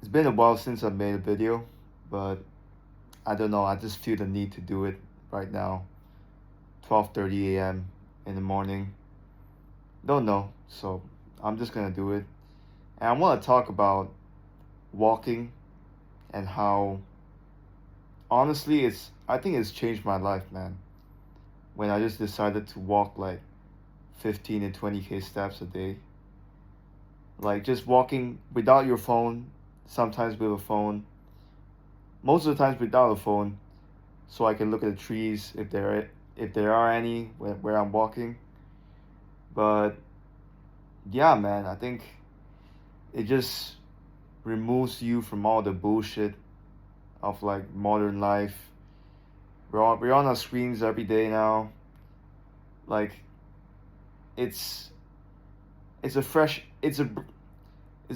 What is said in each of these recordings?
It's been a while since I made a video, but I don't know. I just feel the need to do it right now. 12:30 a.m. in the morning. Don't know, so I'm just gonna do it. And I want to talk about walking and how honestly I think it's changed my life, man. When I just decided to walk like 15 and 20k steps a day. Like just walking without your phone, sometimes with a phone, most of the times without a phone, so I can look at the trees if there are any where I'm walking. But yeah, man, I think it just removes you from all the bullshit of like modern life. We're on our screens every day now. Like it's it's a fresh it's a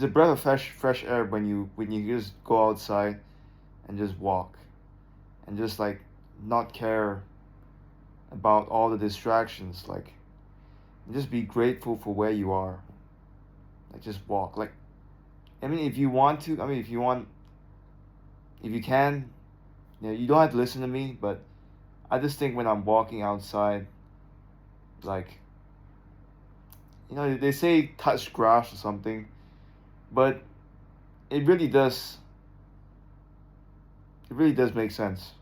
breath of fresh air when you just go outside and just walk and just like not care about all the distractions. Like just be grateful for where you are. Like just walk. Like I mean, if you want to, I mean, if you can, you don't have to listen to me. But I just think when I'm walking outside, like they say touch grass or something, but it really does. It really does make sense.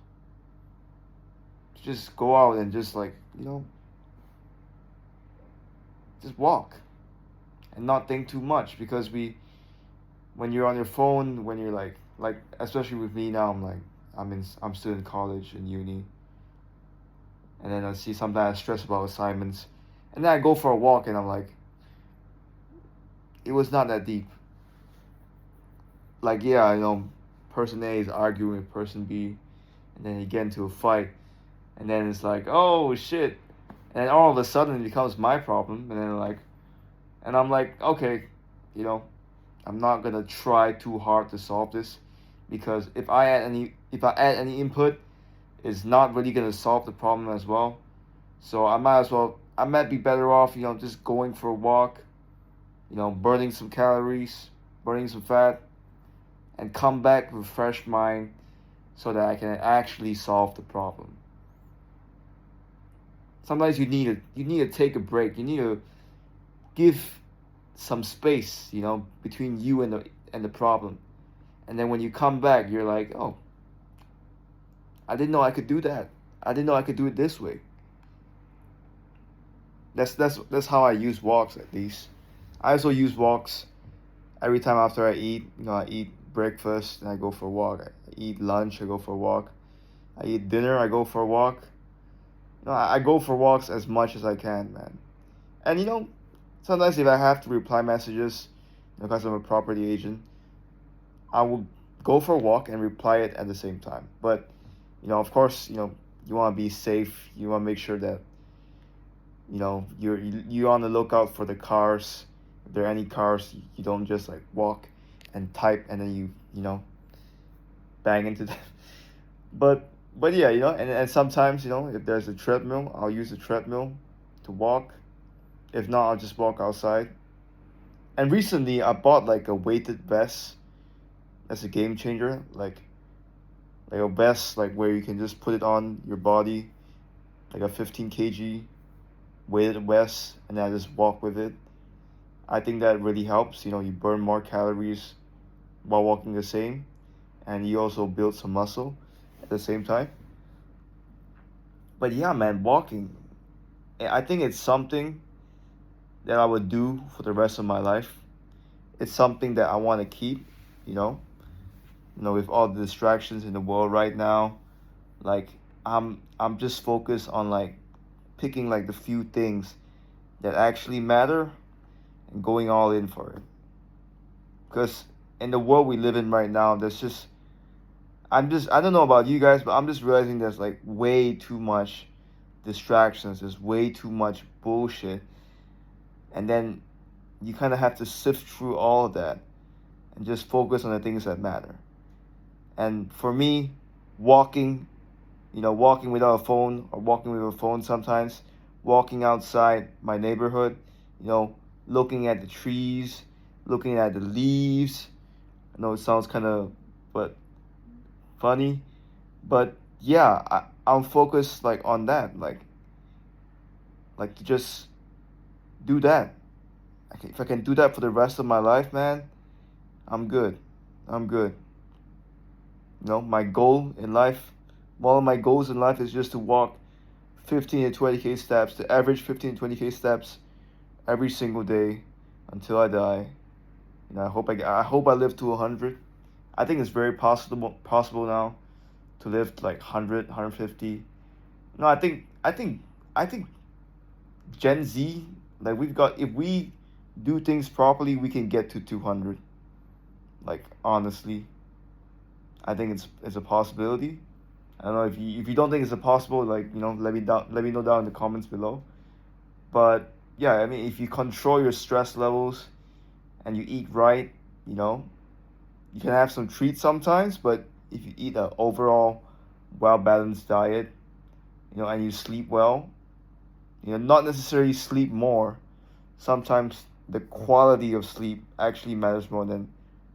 Just go out and just like just walk and not think too much because when you're on your phone, when you're like especially with me now, I'm still in college and uni, and then I see sometimes I stress about assignments, and then I go for a walk and I'm like, it was not that deep. Like yeah, person A is arguing with person B, and then you get into a fight, and then it's like, oh shit, and then all of a sudden it becomes my problem, and then and I'm like, okay, you know, I'm not gonna try too hard to solve this, because if I add any input, it's not really gonna solve the problem as well. So I might be better off, just going for a walk, burning some calories, burning some fat, and come back with a fresh mind so that I can actually solve the problem. Sometimes you need to take a break. You need to give some space, between you and the problem. And then when you come back, you're like, oh, I didn't know I could do that. I didn't know I could do it this way. That's how I use walks, at least. I also use walks every time after I eat. I eat breakfast and I go for a walk. I eat lunch, I go for a walk. I eat dinner, I go for a walk. I go for walks as much as I can, man. And sometimes if I have to reply messages, because I'm a property agent, I will go for a walk and reply it at the same time. But of course, you want to be safe. You want to make sure that you're on the lookout for the cars. If there are any cars, you don't just like walk and type and then you bang into them. But yeah, and sometimes if there's a treadmill, I'll use the treadmill to walk. If not, I'll just walk outside. And recently, I bought like a weighted vest. That's a game changer. Like a vest, like where you can just put it on your body, like a 15 kg weighted vest, and then I just walk with it. I think that really helps. You burn more calories while walking the same, and you also build some muscle at the same time. But yeah, man, walking, I think it's something that I would do for the rest of my life. It's something that I want to keep, you know. With all the distractions in the world right now, like I'm just focused on like picking like the few things that actually matter and going all in for it. Because in the world we live in right now, I don't know about you guys, but I'm just realizing there's like way too much distractions. There's way too much bullshit, and then you kind of have to sift through all of that and just focus on the things that matter. And for me, walking, walking without a phone or walking with a phone sometimes, walking outside my neighborhood, you know, looking at the trees, looking at the leaves, I know it sounds kind of but funny, but yeah, I'm focused like on that, like to just do that. If I can do that for the rest of my life, man, I'm good. I'm good. My goal in life, one of my goals in life is just to walk 15 to 20K steps, to average 15 to 20K steps every single day until I die. I hope I live to 100. I think it's very possible now to live to like 100, 150. No, I think Gen Z, like we've got, if we do things properly, we can get to 200. Like honestly, I think it's a possibility. I don't know if you don't think it's a possible, like let me know down in the comments below. But yeah, I mean, if you control your stress levels and you eat right, you know, you can have some treats sometimes, but if you eat an overall well balanced diet, and you sleep well, not necessarily sleep more. Sometimes the quality of sleep actually matters more than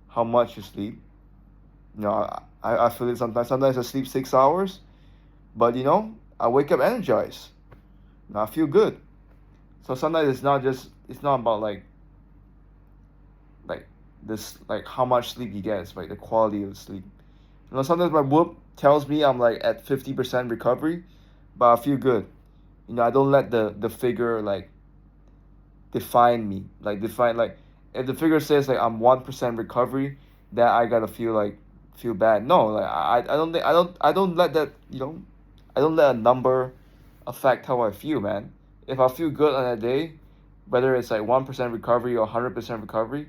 how much you sleep. I feel it sometimes. Sometimes I sleep 6 hours, but I wake up energized. I feel good. So sometimes it's not about like this, like how much sleep you get. It's like the quality of the sleep. Sometimes my whoop tells me I'm like at 50% recovery, but I feel good. I don't let the figure like define me. Like if the figure says like I'm 1% recovery, that I gotta feel bad. No, like I don't think I don't let that I don't let a number affect how I feel, man. If I feel good on a day, whether it's like 1% recovery or 100% recovery,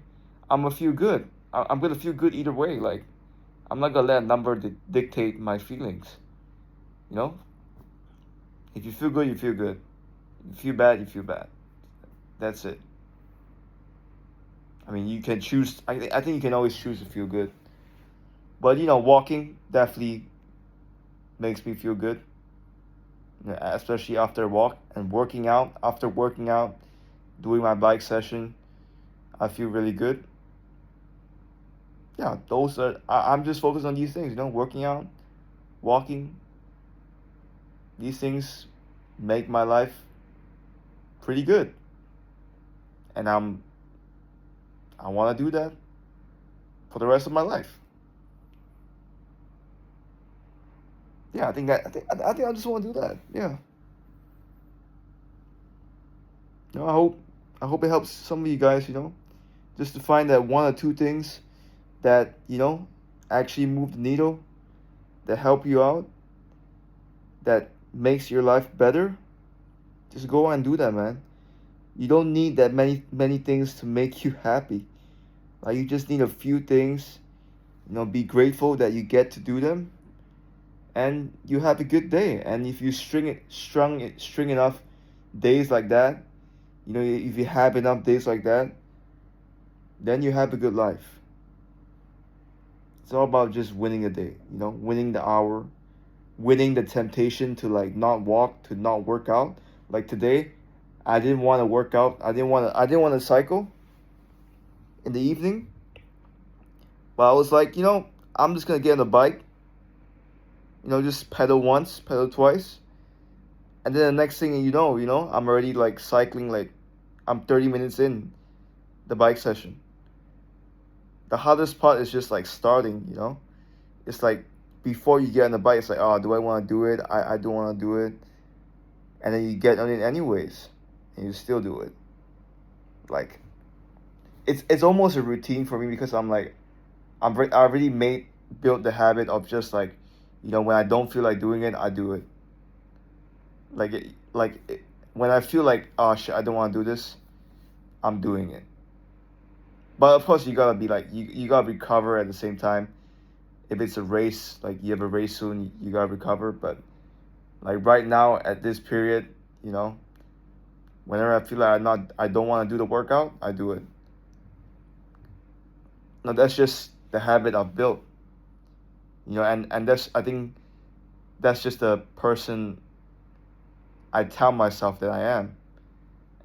I'm gonna feel good. I'm gonna feel good either way. Like I'm not gonna let a number dictate my feelings. You know, if you feel good, you feel good. If you feel bad, you feel bad. That's it. I mean, you can choose. I think you can always choose to feel good. But walking definitely makes me feel good, especially after a walk and working out. After working out, doing my bike session, I feel really good. Yeah, I'm just focused on these things. Working out, walking. These things make my life pretty good, and I want to do that for the rest of my life. Yeah, I think I just want to do that. Yeah. I hope it helps some of you guys. Just to find that one or two things that actually move the needle, that help you out, that makes your life better. Just go and do that, man. You don't need that many things to make you happy. Like you just need a few things. Be grateful that you get to do them, and you have a good day. And if you string enough days like that, if you have enough days like that, then you have a good life. It's all about just winning a day, winning the hour, winning the temptation to like not walk, to not work out. Like today, I didn't want to work out. I didn't want to cycle in the evening, but I was like, I'm just gonna get on the bike, just pedal once, pedal twice, and then the next thing I'm already like cycling, like I'm 30 minutes in the bike session. The hardest part is just like starting. It's like before you get on the bike, it's like, oh, do I want to do it? I don't want to do it. And then you get on it anyways, and you still do it. Like, it's almost a routine for me because I'm like, I already built the habit of just like, when I don't feel like doing it, I do it. When I feel like, oh shit, I don't want to do this, I'm doing it. But of course, you gotta be like, you gotta recover at the same time. If it's a race, like you have a race soon, you gotta recover. But like right now at this period, whenever I feel like I don't want to do the workout, I do it. No, that's just the habit I've built. And I think that's just the person I tell myself that I am,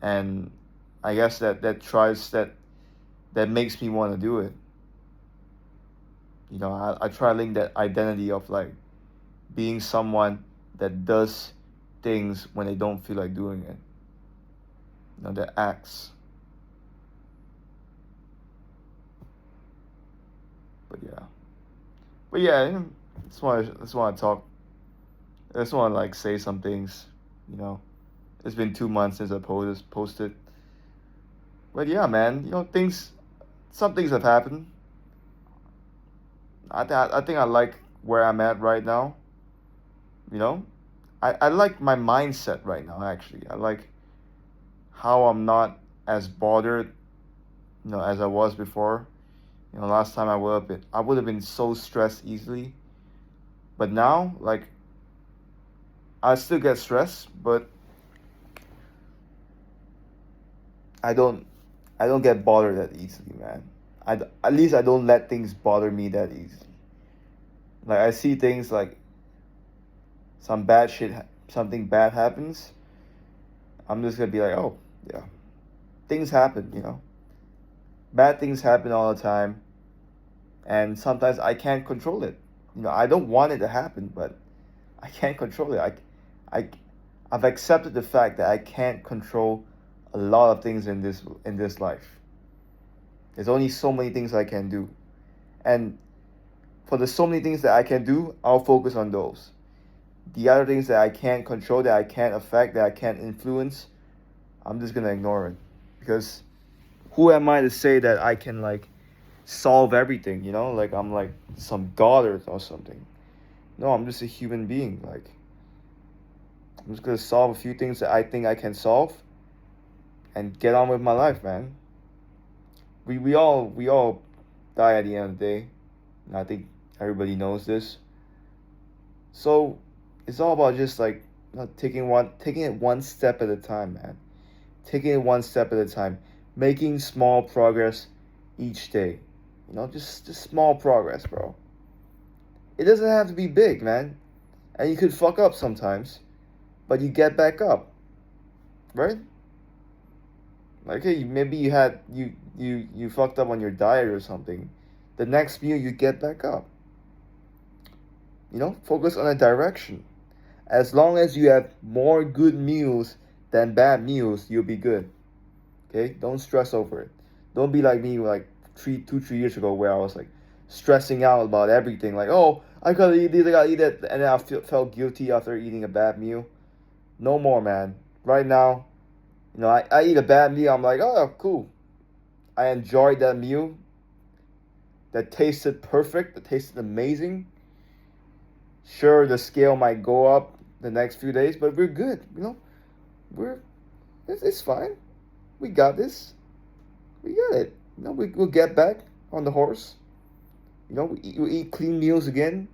and I guess that makes me want to do it. You know, I try to link that identity of like being someone that does things when they don't feel like doing it. You know, that acts. But yeah. But yeah, just want to talk. I just want to like say some things. You know, it's been 2 months since I posted. But yeah, man, you know, some things have happened. I think I like where I'm at right now. You know, I like my mindset right now. Actually, I like how I'm not as bothered, you know, as I was before. You know, last time I would have been so stressed easily. But now, like, I still get stressed, but I don't I don't get bothered that easily, man. At least I don't let things bother me that easily. Like I see things like something bad happens. I'm just gonna be like, oh yeah, things happen, you know. Bad things happen all the time, and sometimes I can't control it. You know, I don't want it to happen, but I can't control it. I, I've accepted the fact that I can't control a lot of things in this life. There's only so many things I can do, and for the so many things that I can do, I'll focus on those. The other things that I can't control, that I can't affect, that I can't influence, I'm just gonna ignore it, because who am I to say that I can like solve everything? You know, like I'm like some god or something. No, I'm just a human being. Like I'm just gonna solve a few things that I think I can solve, and get on with my life, man. We all die at the end of the day, and I think everybody knows this. So it's all about just like, you know, taking it one step at a time, man. Taking it one step at a time, making small progress each day. You know, just small progress, bro. It doesn't have to be big, man. And you could fuck up sometimes, but you get back up, right? Like, hey, maybe you fucked up on your diet or something. The next meal you get back up. You know, focus on a direction. As long as you have more good meals than bad meals, you'll be good. Okay? Don't stress over it. Don't be like me like 3 years ago, where I was like stressing out about everything. Like, oh, I gotta eat this, I gotta eat that, and then felt guilty after eating a bad meal. No more, man. Right now, you know, I eat a bad meal, I'm like, oh, cool. I enjoyed that meal. That tasted perfect. That tasted amazing. Sure, the scale might go up the next few days, but we're good. You know, we're it's fine. We got this. We got it. You know, we'll get back on the horse. You know, we eat clean meals again,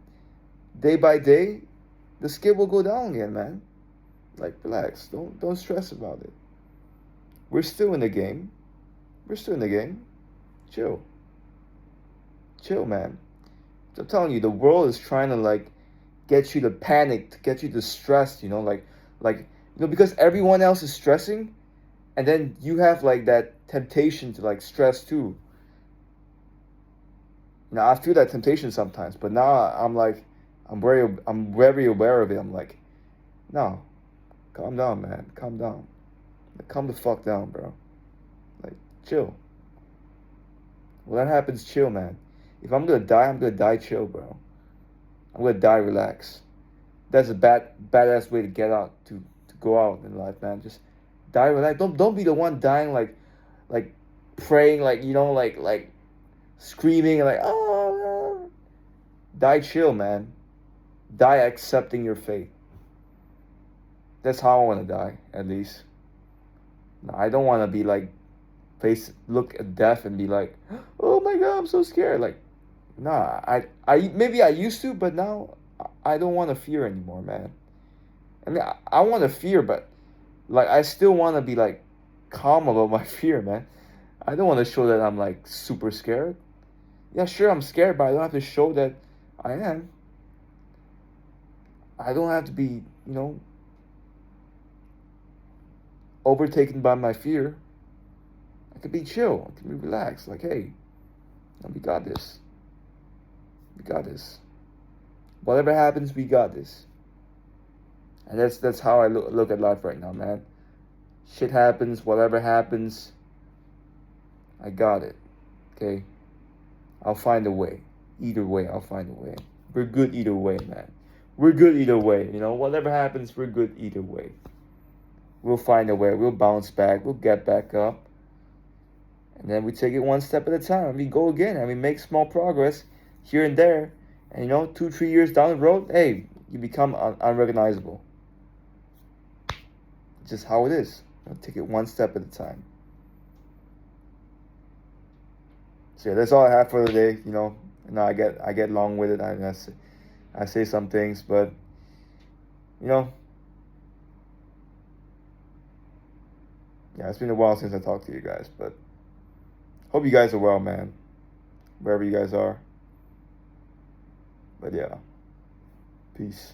day by day. The scale will go down again, man. Like, relax. Don't stress about it. We're still in the game. We're still in the game. Chill. Chill, man. I'm telling you, the world is trying to like get you to panic, to get you to stress. You know, like you know, because everyone else is stressing, and then you have like that temptation to like stress too. Now I feel that temptation sometimes, but now I'm very aware of it. I'm like, no, calm down, man, calm down, like, calm the fuck down, bro. Like, chill. When that happens, chill, man. If I'm gonna die chill, bro. I'm gonna die relax. That's a badass way to get out to go out in life, man. Just die relax. Don't be the one dying like praying, like, you know, like screaming, like, oh. Die chill, man. Die accepting your fate. That's how I want to die, at least. No, I don't want to be like look at death and be like, oh my god, I'm so scared. Like, nah, I maybe I used to, but now I don't want to fear anymore, man. I mean, I want to fear, but like I still want to be like calm about my fear, man. I don't want to show that I'm like super scared. Yeah, sure, I'm scared, but I don't have to show that I am. I don't have to be, you know, overtaken by my fear. I can be chill. I can be relaxed. Like, hey, we got this. We got this. Whatever happens, we got this. And that's how I look at life right now, man. Shit happens, whatever happens, I got it. Okay? I'll find a way. Either way, I'll find a way. We're good either way, man. We're good either way. You know, whatever happens, we're good either way. We'll find a way. We'll bounce back. We'll get back up. And then we take it one step at a time. We go again. And we make small progress here and there. And, you know, 2-3 years down the road, hey, you become unrecognizable. It's just how it is. You know, take it one step at a time. So yeah, that's all I have for today. You know, I get long with it. I say some things, but you know, yeah, it's been a while since I talked to you guys, but hope you guys are well, man, wherever you guys are. But yeah, peace.